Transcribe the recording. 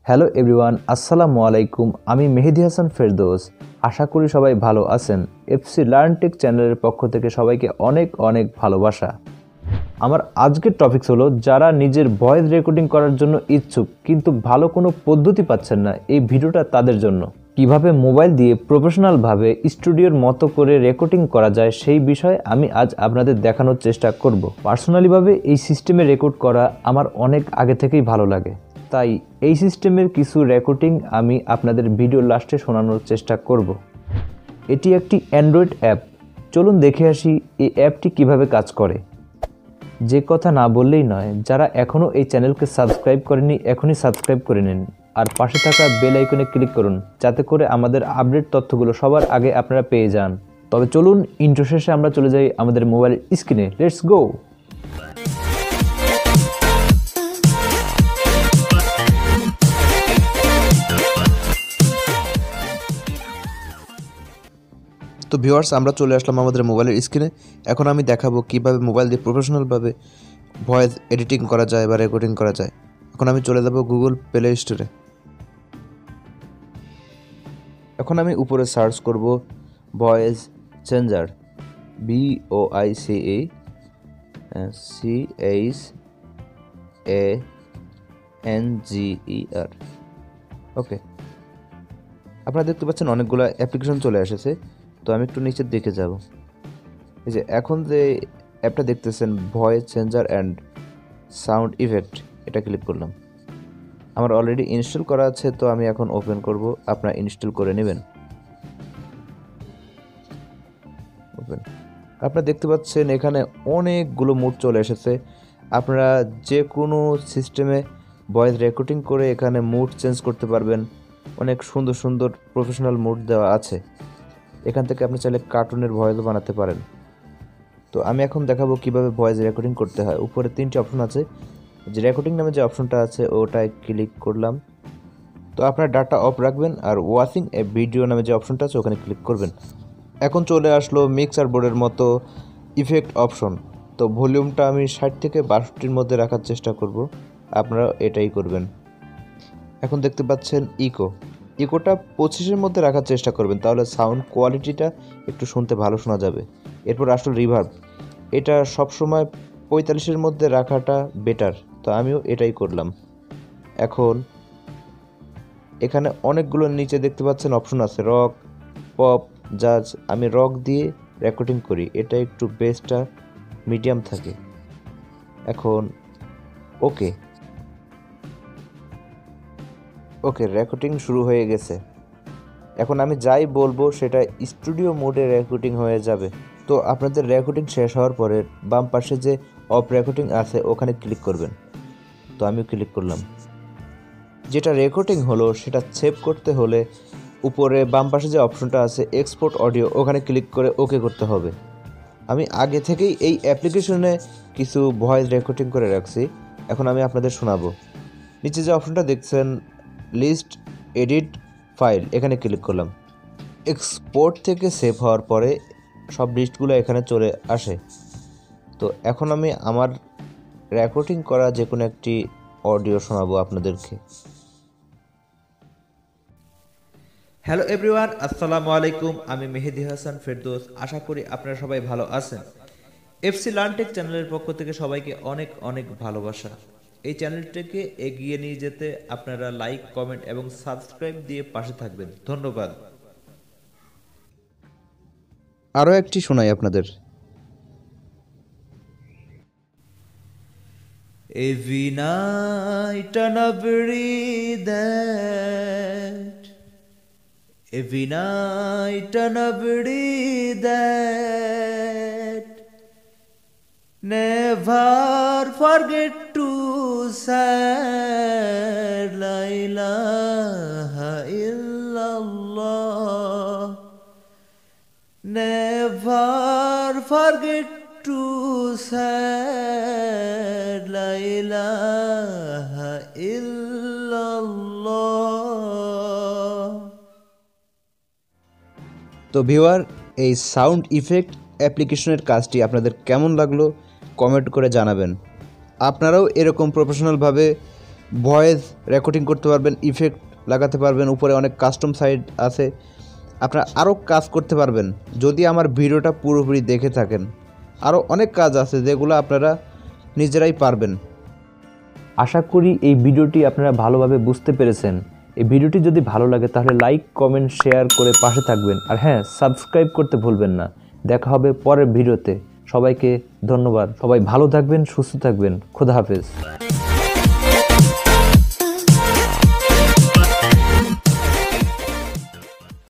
Hello everyone, আসসালামু আলাইকুম। আমি মেহেদি হাসান ফেরদৌস। আশা করি সবাই ভালো আছেন। এফসি লার্ন টেক চ্যানেলের পক্ষ থেকে সবাইকে অনেক অনেক ভালোবাসা। আমার আজকের টপিকস হলো যারা নিজের ভয়েস রেকর্ডিং করার জন্য ইচ্ছুক কিন্তু ভালো কোনো পদ্ধতি পাচ্ছেন না, এই ভিডিওটা তাদের জন্য। কিভাবে মোবাইল দিয়ে প্রফেশনালভাবে স্টুডিওর মতো করে রেকর্ডিং করা যায় সেই বিষয়ে আমি আজ আপনাদের দেখানোর চেষ্টা করব। পার্সোনালিভাবে এই সিস্টেমে রেকর্ড করা আমার অনেক আগে থেকেই ভালো লাগে, তাই এই সিস্টেমের কিছু রেকর্ডিং আমি আপনাদের ভিডিও লাস্টে শোনানোর চেষ্টা করব। এটি একটি অ্যান্ড্রয়েড অ্যাপ। চলুন দেখে আসি এই অ্যাপটি কিভাবে কাজ করে। যে কথা না বললেই নয়, যারা এখনও এই চ্যানেলকে সাবস্ক্রাইব করেনি এখনই সাবস্ক্রাইব করে নিন আর পাশে থাকা বেল আইকনে ক্লিক করুন, যাতে করে আমাদের আপডেট তথ্যগুলো সবার আগে আপনারা পেয়ে যান। তবে চলুন ইন্ট্রো শেষে আমরা চলে যাই আমাদের মোবাইল স্ক্রিনে। Let's go. তো ভিউয়ার্স, আমরা চলে আসলাম আমাদের মোবাইলের স্ক্রিনে। এখন আমি দেখাবো কিভাবে মোবাইল দিয়ে প্রফেশনালভাবে ভয়েস এডিটিং করা যায় বা রেকর্ডিং করা যায়। এখন আমি চলে যাব গুগল প্লে স্টোরে। এখন আমি উপরে সার্চ করব ভয়েস চেঞ্জার, BOICE CHANGER। ওকে, আপনারা দেখতে পাচ্ছেন অনেকগুলো অ্যাপ্লিকেশন চলে এসেছে। তো আমি একটু নিচের দিকে যাব। এই যে এখন যে অ্যাপটা দেখতেছেন, voice changer and sound effect, এটা ক্লিক করলাম। আমার অলরেডি ইনস্টল করা আছে, তো আমি এখন ওপেন করব। আপনারা ইনস্টল করে নেবেন। ওপেন। আপনারা দেখতে পাচ্ছেন এখানে অনেকগুলো মুড চলে এসেছে। আপনারা যে কোনো সিস্টেমে ভয়েস রেকর্ডিং করে এখানে মুড চেঞ্জ করতে পারবেন। অনেক সুন্দর সুন্দর প্রফেশনাল মুড দেওয়া আছে। এখান থেকে আপনি চাইলে কার্টুনের ভয়েসও বানাতে পারেন। তো আমি এখন দেখাবো কিভাবে ভয়েস রেকর্ডিং করতে হয়। উপরে 3টি অপশন আছে। যে রেকর্ডিং নামে যে অপশনটা আছে ওটায় ক্লিক করলাম। তো আপনার ডাটা অফ রাখবেন আর ওয়াচিং এ ভিডিও নামে যে অপশনটা আছে ওখানে ক্লিক করবেন। এখন চলে আসলো মিক্সার বোর্ডের মতো ইফেক্ট অপশন। তো ভলিউমটা আমি 60 থেকে 62-র মধ্যে রাখার চেষ্টা করব। আপনারা এটাই করবেন। এখন দেখতে পাচ্ছেন ইকোটা 25-এর মধ্যে রাখার চেষ্টা করবেন, তাহলে সাউন্ড কোয়ালিটিটা একটু শুনতে ভালো শোনা যাবে। এরপর আসলে রিভার্ব, এটা সবসময় 45-এর মধ্যে রাখাটা বেটার, তো আমিও এটাই করলাম। এখন এখানে অনেকগুলো নিচে দেখতে পাচ্ছেন অপশন আছে, রক, পপ, জাজ। আমি রক দিয়ে রেকর্ডিং করি, এটা একটু বেসটা মিডিয়াম থাকে। এখন ওকে রেকর্ডিং শুরু হয়ে গেছে। এখন আমি যাই বলবো সেটা স্টুডিও মোডে রেকর্ডিং হয়ে যাবে। তো আপনাদের রেকর্ডিং শেষ হওয়ার পরে বাম পাশে যে অফ রেকর্ডিং আছে ওখানে ক্লিক করবেন। তো আমি ক্লিক করলাম। যেটা রেকর্ডিং হলো সেটা সেভ করতে হলে উপরে বাম পাশে যে অপশনটা আছে এক্সপোর্ট অডিও, ওখানে ক্লিক করে ওকে করতে হবে। আমি আগে থেকেই এই অ্যাপ্লিকেশনে কিছু ভয়েস রেকর্ডিং করে রাখছি, এখন আমি আপনাদের শোনাবো। নিচে যে অপশনটা দেখছেন লিস্ট এডিট ফাইল, এখানে ক্লিক করলাম। এক্সপোর্ট থেকে সেভ হওয়ার পরে সব লিস্টগুলো এখানে চলে আসে। তো এখন আমি আমার রেকর্ডিং করা যে কোনো একটি অডিও শোনাবো আপনাদেরকে। হ্যালো এভরিওয়ান, আসসালামু আলাইকুম। আমি মেহেদি হাসান ফেরদৌস। আশা করি আপনারা সবাই ভালো আছেন। এফসি লার্ন টেক চ্যানেলের পক্ষ থেকে সবাইকে অনেক অনেক ভালোবাসা। এই চ্যানেলটিকে এগিয়ে নিয়ে যেতে আপনারা লাইক, কমেন্ট এবং সাবস্ক্রাইব দিয়ে পাশে থাকবেন। ধন্যবাদ। আরও একটি শোনাই আপনাদের। Every night and every that, every night and every that, never forget to say la ilaha illallah, never forget to say la ilaha illallah. তো ভিউয়ার, এই সাউন্ড ইফেক্ট অ্যাপ্লিকেশনের কাজটি আপনাদের কেমন লাগলো কমেন্ট করে জানাবেন। আপনারাও এরকম প্রফেশনালভাবে ভয়েস রেকর্ডিং করতে পারবেন, ইফেক্ট লাগাতে পারবেন, উপরে অনেক কাস্টম সাইট আছে, আপনারা আরও কাজ করতে পারবেন যদি আমার ভিডিওটা পুরোপুরি দেখে থাকেন। আরও অনেক কাজ আছে যেগুলো আপনারা নিজেরাই পারবেন। আশা করি এই ভিডিওটি আপনারা ভালোভাবে বুঝতে পেরেছেন। এই ভিডিওটি যদি ভালো লাগে তাহলে লাইক, কমেন্ট, শেয়ার করে পাশে থাকবেন। আর হ্যাঁ, সাবস্ক্রাইব করতে ভুলবেন না। দেখা হবে পরের ভিডিওতে। সবাইকে ধন্যবাদ। সবাই ভালো থাকবেন, সুস্থ থাকবেন। খোদা হাফেজ।